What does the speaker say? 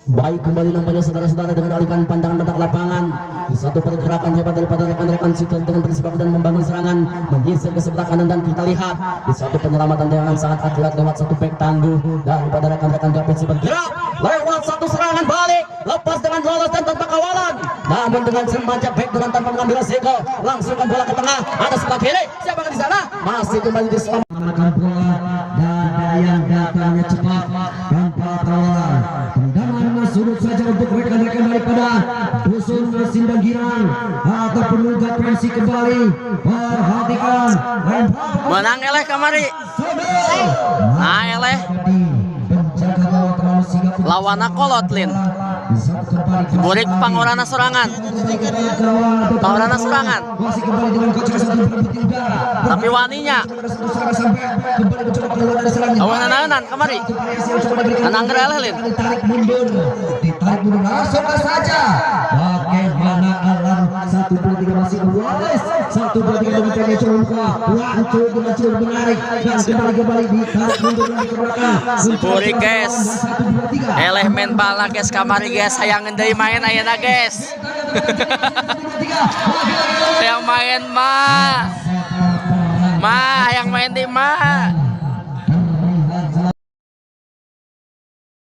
Baik, kembali nampaknya saudara-saudara dengan alihkan pandangan letak lapangan. Satu pergerakan hebat daripada rekan-rekan Siton dengan bersifat dan membangun serangan menggeser ke sebelah kanan, dan kita lihat di satu penyelamatan dengan sangat akurat lewat satu back tangguh daripada rekan-rekan Gapet bergerak lewat satu serangan balik, lepas dengan lolos dan tanpa kawalan. Namun dengan semacam back dengan tanpa mengambil resiko, langsungkan bola ke tengah, ada sebelah kiri, siapa di sana? Masih kembali diselamatkan bola dan yang datangnya cepat tanpa kawalan. Tendangan sudut saja untuk rekan-rekan daripada Dusun Sindang Girang ataupun Nugat Pensi kembali. Perhatikan menang eleh kamari. Nah eleh lawan Kolotlin. Burik pangorana serangan. Pangorana serangan. Tapi waninya awan ananan kamari. Anang eleh ditarik mundur langsung saja. Bagaimana alam 1-2-3 masih Wallace 1-2-3 dengan tanya coba wancur dengan coba menarik dan kembali ditarik mundur lagi ke belakang. Buri guys, elemen bala guys kamari guys, hayang endai main ayeuna guys. Hayang main mah hayang main di mah.